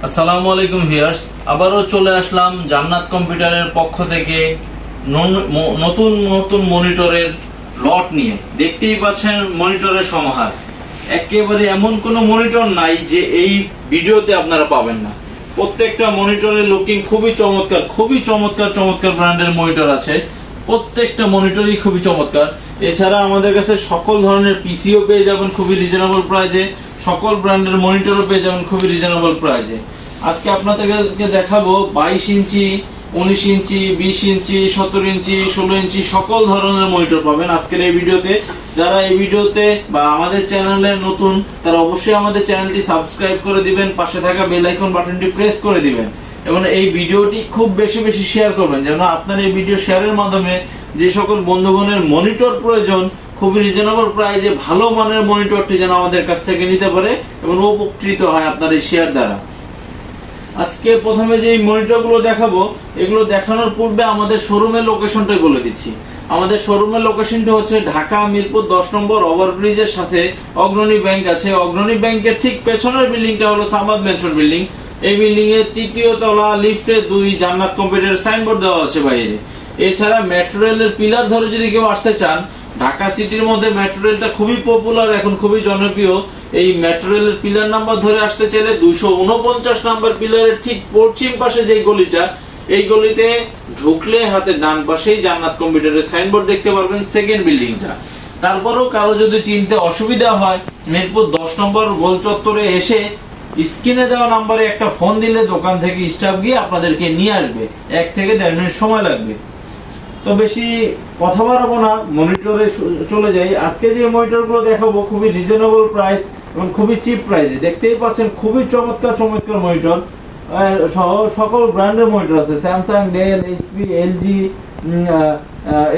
আসসালামু আলাইকুম ভিউয়ার্স, আবারও চলে আসলাম জান্নাত কম্পিউটারের পক্ষ থেকে নতুন নতুন মনিটরের লট নিয়ে। দেখতেই পাচ্ছেন মনিটরের সমাহার। একেবারে এমন কোনো মনিটর নাই যে এই ভিডিওতে আপনারা পাবেন না। প্রত্যেকটা মনিটরের লুকিং খুবই চমৎকার, খুবই চমৎকার চমৎকার ব্র্যান্ডের মনিটর আছে। প্রত্যেকটা মনিটরই খুবই চমৎকার। এছাড়া আমাদের কাছে সকল ধরনের পিসিও পেয়ে যাবেন খুবই রিজনেবল প্রাইসে, সকল ব্র্যান্ডের মনিটরও পেয়ে যাবেন খুবই রিজনেবল প্রাইসে। আজকে আপনাদেরকে দেখাবো 22 ইঞ্চি, 19 ইঞ্চি, 20 ইঞ্চি, 17 ইঞ্চি, 16 ইঞ্চি সকল ধরনের মনিটর পাবেন আজকের এই ভিডিওতে। যারা এই ভিডিওতে বা আমাদের চ্যানেলে নতুন তারা অবশ্যই আমাদের চ্যানেলটি সাবস্ক্রাইব করে দিবেন, পাশে থাকা বেল আইকন বাটনটি প্রেস করে দিবেন এবং এই ভিডিওটি খুব বেশি বেশি শেয়ার করবেন, যেন আপনার এই ভিডিও শেয়ারের মাধ্যমে যে সকল বন্ধুগণের মনিটর প্রয়োজন খুবই রিজনেবল প্রাইসে ভালো মানের মনিটরটি যেন আমাদের কাছ থেকে নিতে পারে এবং উপকৃত হয় আপনার এই শেয়ার দ্বারা। আজকে প্রথমে যে মনিটরগুলো দেখাবো, এগুলো দেখানোর পূর্বে আমাদের শোরুমের লোকেশনটা বলে দিচ্ছি। আমাদের শোরুমের লোকেশনটা হচ্ছে ঢাকা মিরপুর 10 নম্বর ওভারব্রিজের সাথে অগ্রণী ব্যাংক আছে। অগ্রণী ব্যাংকের ঠিক পেছনের বিল্ডিংটা হলো সামাদ মেনশন বিল্ডিং। এই বিল্ডিং এর তৃতীয় তলা লিফটে 2 জান্নাত কম্পিউটার সাইনবোর্ড দেওয়া আছে বাইরে। এছাড়া মেট্রো রেলের পিলার ধরে যদি কেউ আসতে চান, ঢাকা সিটির মধ্যে মেট্রো রেলটা খুবই পপুলার, এখন খুবই জনপ্রিয়। এই মেট্রো রেলের পিলার নাম্বার ধরে আসতে চাইলে 249 নাম্বার পিলারের ঠিক পশ্চিম পাশে যে গলিটা, এই গলিতে ঢুকলে হাতের ডান পাশেই জান্নাত কম্পিউটারের সাইনবোর্ড দেখতে পারবেন, সেকেন্ড বিল্ডিংটা। তারপরেও কারো যদি চিনতে অসুবিধা হয়, মিরপুর 10 নম্বর গোল চত্বরে এসে স্ক্রিনে দেওয়া নাম্বারে একটা ফোন দিলে দোকান থেকে স্টাফ গিয়ে আপনাদেরকে নিয়ে আসবে। 1 থেকে 1.5 মিনিট সময় লাগবে। তো বেশি কথা বাড়াবো না, মনিটরে চলে যাই। আজকে যে মনিটরগুলো দেখাবো খুবই রিজনেবল প্রাইস এবং খুবই চিপ প্রাইসে। দেখতেই পাচ্ছেন খুবই চমৎকার চমৎকার মনিটর সহ সকল ব্র্যান্ডের মনিটর আছে। স্যামসাং, ডেল, এইচপি, এলজি,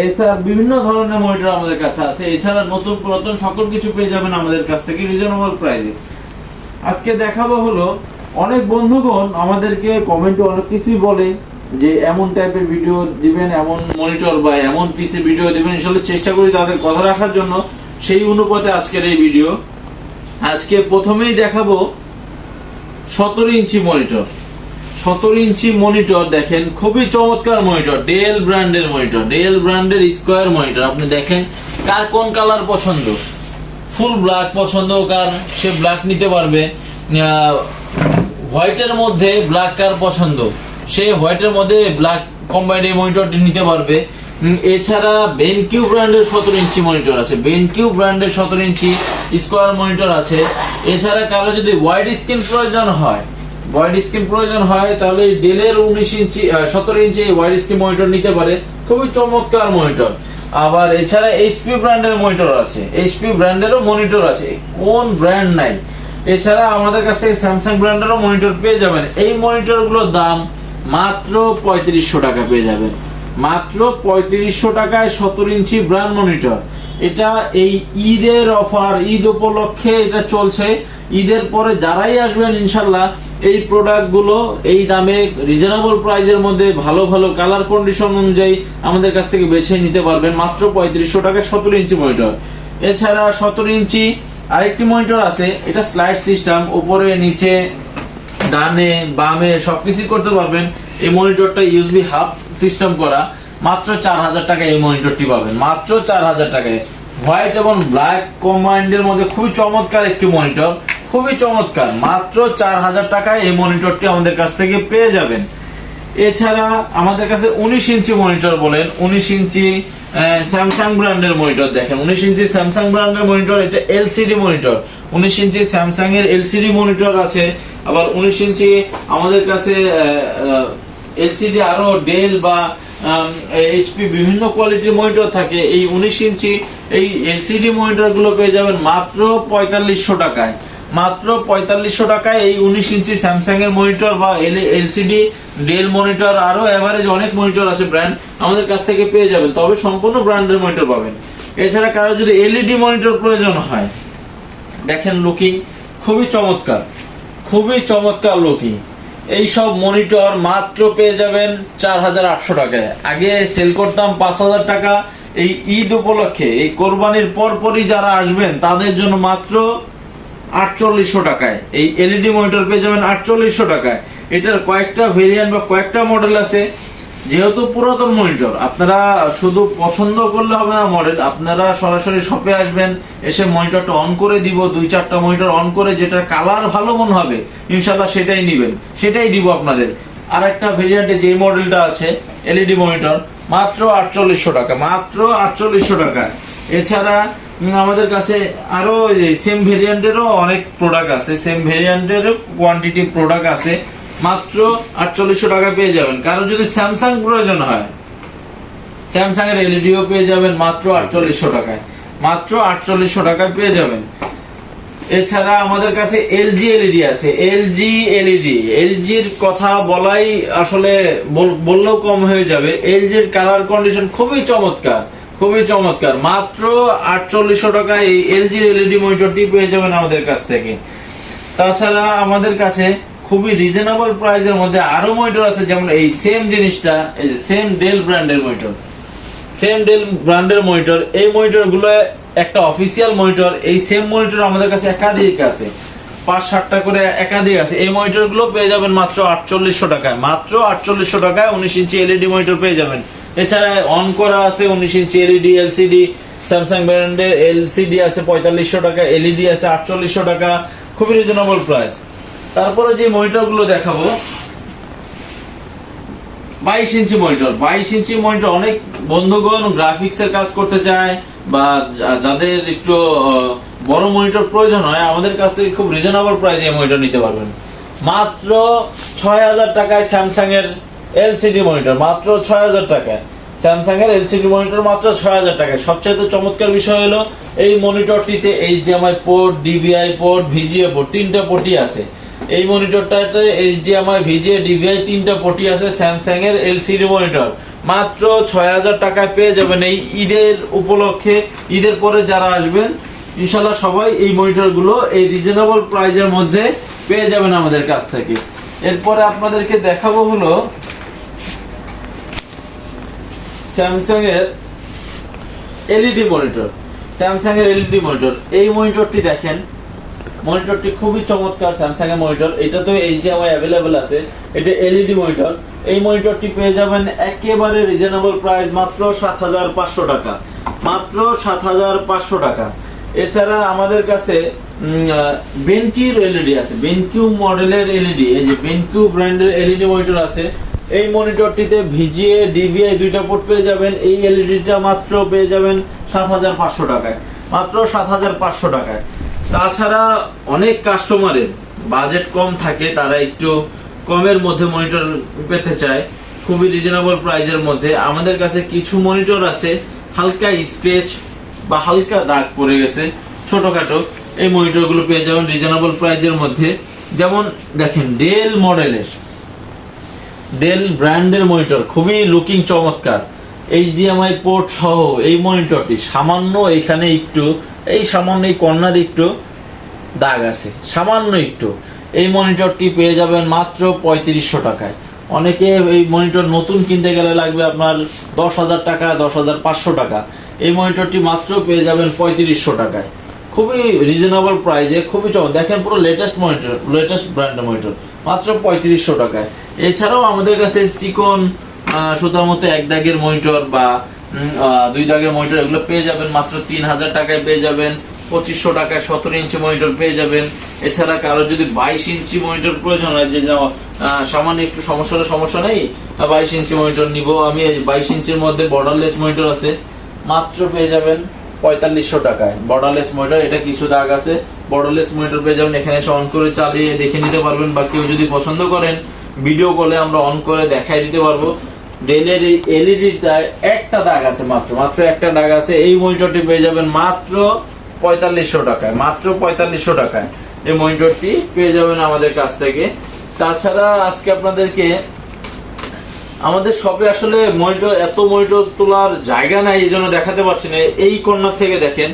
এছাড়া বিভিন্ন ধরনের মনিটর আমাদের কাছে আছে। এছাড়া নতুন পুরাতন সকল কিছু পেয়ে যাবেন আমাদের কাছ থেকে রিজনেবল প্রাইসে। আজকে দেখাবো হলো, অনেক বন্ধুগণ আমাদেরকে কমেন্টে অনেক কিছুই বলে যে এমন টাইপের ভিডিও দিবেন, এমন মনিটর বা এমন পিসি ভিডিও দিবেন। ইনশাআল্লাহ চেষ্টা করি তাদের কথা রাখার জন্য, সেই অনুপাতে আজকের এই ভিডিও। আজকে প্রথমেই দেখাবো 17 ইঞ্চি মনিটর। 17 ইঞ্চি মনিটর দেখেন, খুবই চমৎকার মনিটর, ডেল ব্র্যান্ডের মনিটর, ডেল ব্র্যান্ডের স্কয়ার মনিটর। আপনি দেখেন কার কোন কালার পছন্দ, ফুল ব্ল্যাক পছন্দ কার সে ব্ল্যাক নিতে পারবে, হোয়াইটের মধ্যে ব্ল্যাক কার পছন্দ সে হোয়াইটের মধ্যে ব্ল্যাক কম্বাইন্ড এই মনিটরটি নিতে পারবে। এছাড়া বেনকিউ ব্র্যান্ডের 17 ইঞ্চি মনিটর আছে, বেনকিউ ব্র্যান্ডের 17 ইঞ্চি স্কয়ার মনিটর আছে। এছাড়া কারো যদি ওয়াইড স্ক্রিন প্রয়োজন হয় তাহলে ডেলের 17 ইঞ্চি ওয়াইড স্ক্রিন মনিটর নিতে পারে, খুবই চমৎকার মনিটর। আবার এছাড়া এইচপি ব্র্যান্ডের মনিটর আছে, এইচপি ব্র্যান্ডেরও মনিটর আছে, কোন ব্র্যান্ড নাই। এছাড়া আমাদের কাছে স্যামসাং ব্র্যান্ডেরও মনিটর পেয়ে যাবেন। এই মনিটরগুলোর দাম মাত্র 3500 টাকা পেয়ে যাবেন, মাত্র 3500 টাকায় 17 ইঞ্চি ব্র্যান্ড মনিটর। এটা এই ঈদের অফার, ঈদ উপলক্ষে এটা চলছে। ঈদের পরে যারাই আসবেন ইনশাল্লাহ এই প্রোডাক্টগুলো এই দামে রিজনেবল প্রাইসের মধ্যে ভালো ভালো কালার কন্ডিশন অনুযায়ী আমাদের কাছ থেকে বেছে নিতে পারবেন মাত্র 3500 টাকায় 17 ইঞ্চি মনিটর। এছাড়া 17 ইঞ্চি আরেকটি মনিটর আছে, এটা স্লাইড সিস্টেম, উপরে নিচে ডানে বামে সবকিছু করতে পারবেন। এই মনিটরটা ইউএসবি হাব সিস্টেম করা, মাত্র 4000 টাকায় এই মনিটরটি পাবেন, মাত্র 4000 টাকায়। হোয়াইট এবং ব্ল্যাক কম্বাইন্ডের মধ্যে খুবই চমৎকার একটি মনিটর, খুবই চমৎকার, মাত্র 4000 টাকায় এই মনিটরটি আমাদের কাছ থেকে পেয়ে যাবেন। এছাড়া আমাদের কাছে 19 ইঞ্চি মনিটর বলেন, 19 ইঞ্চি স্যামসাং ব্র্যান্ডের মনিটর দেখেন, 19 ইঞ্চি স্যামসাং ব্র্যান্ডের মনিটর, এটা এলসিডি মনিটর। 19 ইঞ্চি স্যামসাং এর এলসিডি মনিটর আছে। আবার 19 ইঞ্চি আমাদের কাছে এলসিডি আরো ডেল বা এইচপি বিভিন্ন কোয়ালিটির মনিটর থাকে। এই 19 ইঞ্চি এই এলসিডি মনিটর গুলো পেয়ে যাবেন মাত্র 4500 টাকায়, মাত্র 4500 টাকায় এই 19 ইঞ্চি স্যামসাং এর মনিটর বা এলসিডি ডেল মনিটর, আরো এভারেজ অনেক মনিটর আছে ব্র্যান্ড, আমাদের কাছ থেকে পেয়ে যাবেন, তবে সম্পূর্ণ ব্র্যান্ডের মনিটর পাবেন। এছাড়া কারো যদি এলইডি মনিটর প্রয়োজন হয়, দেখেন লুকিং খুবই চমৎকার, খুবই চমৎকার লুকিং। এই সব মনিটর মাত্র পেয়ে যাবেন 4800 টাকায়। আগে সেল করতাম 5000 টাকা। এই ঈদ উপলক্ষে, এই কোরবানির পরপরই যারা আসবেন তাদের জন্য মাত্র 4800 টাকায়। এই এলইডি মনিটর পেয়ে যাবেন 4800 টাকায়। এটার কয়েকটা ভেরিয়েন্ট বা কয়েকটা মডেল আছে। যেহেতু পুরাতন মনিটর, আপনারা শুধু পছন্দ করলে হবে না মডেল, আপনারা সরাসরি শপে আসবেন, এসে মনিটরটা অন করে দিব, 2-4টা মনিটর অন করে যেটার কালার ভালো মনে হবে ইনশাআল্লাহ সেটাই নেবেন, সেটাই দিব আপনাদের। আর একটা ভেরিয়েন্টে যে মডেলটা আছে এলইডি মনিটর মাত্র 4800 টাকা, মাত্র 4800 টাকা। এছাড়া আমাদের কাছে আরো সেম ভেরিয়েন্টেরও অনেক প্রোডাক্ট আছে, সেম ভেরিয়েন্টেরও কোয়ান্টিটি প্রোডাক্ট আছে, মাত্র 4800 টাকা পেয়ে যাবেন। কারণ যদি স্যামসাং প্রয়োজন হয়, স্যামসাং এর এলইডিও পেয়ে যাবেন মাত্র 4800 টাকায়, মাত্র 4800 টাকায় পেয়ে যাবেন। এছাড়া আমাদের কাছে এলজি এলইডি আছে, এলজি এলইডি, এলজির কথা বলাই আসলে বললেও কম হয়ে যাবে। এলজির কালার কন্ডিশন খুবই চমৎকার, খুবই চমৎকার। মাত্র 4800 টাকায় এই এলজি এলইডি মনিটরটি পেয়ে যাবেন আমাদের কাছ থেকে। তাছাড়া আমাদের কাছে খুবই রিজনেবল প্রাইসের মধ্যে আরো মনিটর আছে, যেমন এই সেম জিনিসটা, এই যে সেম ডেল ব্র্যান্ডের মনিটর, সেম ডেল ব্র্যান্ডের মনিটর। এই মনিটর গুলো একটা অফিসিয়াল মনিটর। এই সেম মনিটর আমাদের কাছে একাধিক আছে, 5-7টা করে একাধিক আছে। এই মনিটর গুলো পেয়ে যাবেন মাত্র 4800 টাকায়, মাত্র 4800 টাকায় 19 ইঞ্চি এলইডি মনিটর পেয়ে যাবেন। এছাড়া অন করা আছে 19 ইঞ্চি এলইডি, এলসিডি, স্যামসাং ব্র্যান্ডের এলসিডি আছে 4500 টাকা, এলইডি আছে 4800 টাকা, খুবই রিজনেবল প্রাইস। তারপরে যে মনিটর গুলো দেখাবো 22 ইঞ্চি মনিটর। 22 ইঞ্চি মনিটর অনেক বন্ধুগণ গ্রাফিক্স এর কাজ করতে চায় বা যাদের একটু বড় মনিটর প্রয়োজন হয়, আমাদের কাছ থেকে খুব রিজনেবল প্রাইসে এই মনিটর নিতে পারবেন। মাত্র 6000 টাকায় স্যামসাং এর এলসিডি মনিটর, মাত্র 6000 টাকায় স্যামসাং এর এলসিডি মনিটর, মাত্র 6000 টাকায়। সবচেয়ে চমৎকার বিষয় হলো এই মনিটরটিতে HDMI port, DVI port, VGA port, 3টা পোর্টই আছে। এই মনিটরটাতে এইচডিএমআই, ভিজিএ, ডিভিআই 3টা পোর্টই আছে। স্যামসাং এর এলসিডি মনিটর মাত্র 6000 টাকায় পেয়ে যাবেন। এই ঈদের উপলক্ষে, ঈদের পরে যারা আসবেন ইনশাআল্লাহ সবাই এই মনিটর গুলো এই রিজনেবল প্রাইজের মধ্যে পেয়ে যাবেন আমাদের কাছ থেকে। এরপরে আপনাদেরকে দেখাবো হলো স্যামসাং এর এলইডি মনিটর, স্যামসাং এর এলইডি মনিটর। এই মনিটরটি দেখেন, মনিটরটি খুবই চমৎকার স্যামসাং এর মনিটর। এটা তো এইচডিএমআই अवेलेबल আছে, এটা এলইডি মনিটর। এই মনিটরটি পেয়ে যাবেন একেবারে রিজনেবল প্রাইস, মাত্র 7500 টাকা, মাত্র 7500 টাকা। এছাড়া আমাদের কাছে বেনকিউর এলইডি আছে, বেনকিউ মডেলের এলইডি, এই যে বেনকিউ ব্র্যান্ডের এলইডি মনিটর আছে। এই মনিটরটিতে ভিজিএ, ডিভিআই 2টা পোর্ট পেয়ে যাবেন। এই এলইডিটা মাত্র পেয়ে যাবেন 7500 টাকায়, মাত্র 7500 টাকায়। তাছাড়া অনেক কাস্টমারের বাজেট কম থাকে, তারা একটু কমের মধ্যে মনিটর পেতে চায় খুবই রিজনেবল প্রাইজের মধ্যে। আমাদের কাছে কিছু মনিটর আছে হালকা স্ক্র্যাচ বা হালকা দাগ পড়ে গেছে ছোটখাটো, এই মনিটর গুলো পেয়ে যাবেন রিজনেবল প্রাইজের মধ্যে। যেমন দেখেন ডেল মডেলের, ডেল ব্র্যান্ডের মনিটর, খুবই লুকিং চমৎকার, এইচডিএমআই পোর্ট সহ এই মনিটরটি। সামান্য এখানে একটু, এই সামান্য এই কর্নারে একটু দাগ আছে, সামান্য একটু। এই মনিটরটি পেয়ে যাবেন মাত্র 3500 টাকায়। অনেকে এই মনিটর নতুন কিনতে গেলে লাগবে আপনার 10,000 টাকা, 10,500 টাকা। এই মনিটরটি মাত্র পেয়ে যাবেন 3500 টাকায়, খুবই রিজনেবল প্রাইসে, খুবই চমৎকার। দেখেন পুরো লেটেস্ট মনিটর, লেটেস্ট ব্র্যান্ডের মনিটর, মাত্র 3500 টাকায়। এছাড়াও আমাদের কাছে চিকন সুতার মতো 1 দাগের মনিটর বা 2 দাগের মনিটর, এগুলো পেয়ে যাবেন মাত্র 3000 টাকায় পেয়ে যাবেন। 2500 টাকায় 17 ইঞ্চি মনিটর পেয়ে যাবেন। এছাড়া কারো যদি 22 ইঞ্চি মনিটর প্রয়োজন হয়, যে সামান্য একটু সমস্যা নেই, 22 ইঞ্চি মনিটর নিব আমি, 22 ইঞ্চির মধ্যে বর্ডারলেস মনিটর আছে, মাত্র পেয়ে যাবেন 4500 টাকায়। বর্ডারলেস মনিটর, এটা কিছু দাগ আছে, বর্ডারলেস মনিটর পেয়ে যাবেন। এখানে এসে অন করে চালিয়ে দেখে নিতে পারবেন, বা কেউ যদি পছন্দ করেন ভিডিও কলে আমরা অন করে দেখাই দিতে পারবো। ডেলের এই এলইডিটায় একটা দাগ আছে, মাত্র একটা দাগ আছে। এই মনিটরটি পেয়ে যাবেন মাত্র 4500 টাকায়, মাত্র 4500 টাকায় এই মনিটরটি পেয়ে যাবেন আমাদের কাছ থেকে। তাছাড়া আজকে আপনাদেরকে আমাদের শপে আসলে এত মনিটর তোলার জায়গা নাই, এই জন্য দেখাতে পারছি না। এই কর্নার থেকে দেখেন,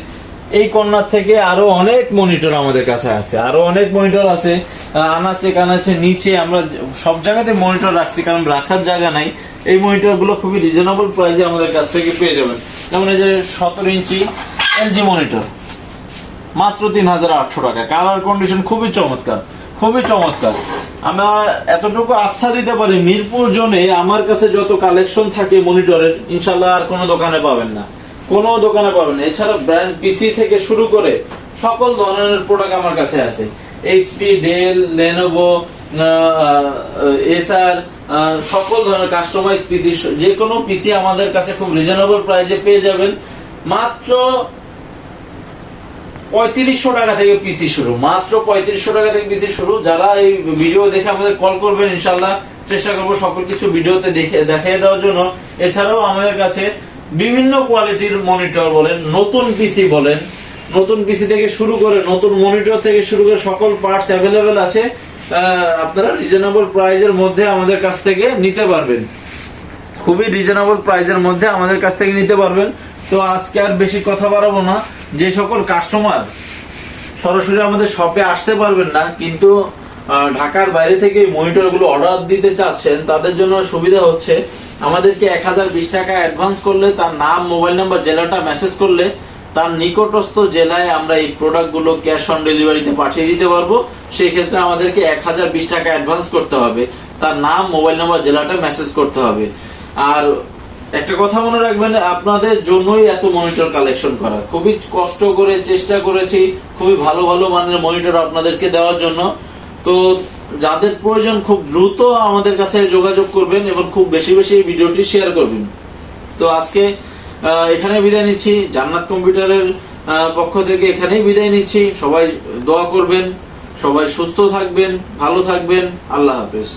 এই কর্নার থেকে আরো অনেক মনিটর আমাদের কাছে আছে, আরো অনেক মনিটর আছে আনাচে কানাচে নিচে, আমরা সব জায়গাতে মনিটর রাখছি কারণ রাখার জায়গা নাই। এই মনিটর গুলো খুবই রিজনেবল প্রাইসে আমাদের কাছ থেকে পেয়ে যাবেন। যেমন এই যে 17 ইঞ্চি এলজি মনিটর, মাত্র 3800 টাকা। কালার কন্ডিশন খুবই চমৎকার, খুবই চমৎকার। আমরা এতটুকু আস্থা দিতে পারি, মিরপুর জোনে আমার কাছে যত কালেকশন থাকে মনিটরের, ইনশাল্লাহ আর কোনো দোকানে পাবেন না, কোনো দোকানে পাবেন না। এছাড়া ব্র্যান্ড পিসি থেকে শুরু করে সকল ধরনের প্রোডাক্ট আমার কাছে আছে। এইচপি, ডেল, লেনোভো, এসার, সকল ধরনের কাস্টমাইজ পিসি, যে কোনো পিসি আমাদের কাছে খুব রিজনেবল প্রাইসে পেয়ে যাবেন। মাত্র 3500 টাকা থেকে পিসি শুরু, মাত্র 3500 টাকা থেকে পিসি শুরু। যারা এই ভিডিও দেখে আমাদের কল করবেন, ইনশাআল্লাহ চেষ্টা করব সকল কিছু ভিডিওতে দেখিয়ে দেওয়ার জন্য। এছাড়াও আমাদের কাছে বিভিন্ন কোয়ালিটির মনিটর বলেন, নতুন পিসি বলেন, নতুন পিসি থেকে শুরু করে নতুন মনিটর থেকে শুরু করে সকল পার্টস অ্যাভেলেবেল আছে। আপনারা রিজনেবল প্রাইজের মধ্যে আমাদের কাছ থেকে নিতে পারবেন, খুবই রিজনেবল প্রাইজের মধ্যে আমাদের কাছ থেকে নিতে পারবেন। তো আজকে আর বেশি কথা বাড়াবো না। যে সকল কাস্টমার সরাসরি আমাদের শপে আসতে পারবেন না, কিন্তু ঢাকার বাইরে থেকে মনিটরগুলো অর্ডার দিতে চাচ্ছেন, তাদের জন্য সুবিধা হচ্ছে আমাদেরকে 1020 টাকা অ্যাডভান্স করলে, তার নাম, মোবাইল নাম্বার, জেলাটা মেসেজ করলে তার নিকটস্থ জেলায় আমরা এই প্রোডাক্টগুলো ক্যাশ অন ডেলিভারিতে পাঠিয়ে দিতে পারবো। সেই ক্ষেত্রে আমাদেরকে 1020 টাকা অ্যাডভান্স করতে হবে, তার নাম, মোবাইল নাম্বার, জেলাটা মেসেজ করতে হবে। আর একটা কথা মনে রাখবেন, আপনাদের জন্যই এত মনিটর কালেকশন করা, খুবই কষ্ট করে চেষ্টা করেছি খুবই ভালো ভালো মানের মনিটর আপনাদেরকে দেওয়ার জন্য। তো যাদের প্রয়োজন খুব দ্রুত আমাদের কাছে যোগাযোগ করবেন এবং খুব বেশি বেশি এই ভিডিওটি শেয়ার করবেন। তো আজকে এখানে বিদায় নিচ্ছি, জান্নাত কম্পিউটারের পক্ষ থেকে এখানেই বিদায় নিচ্ছি। সবাই দোয়া করবেন, সবাই সুস্থ থাকবেন, ভালো থাকবেন। আল্লাহ হাফেজ।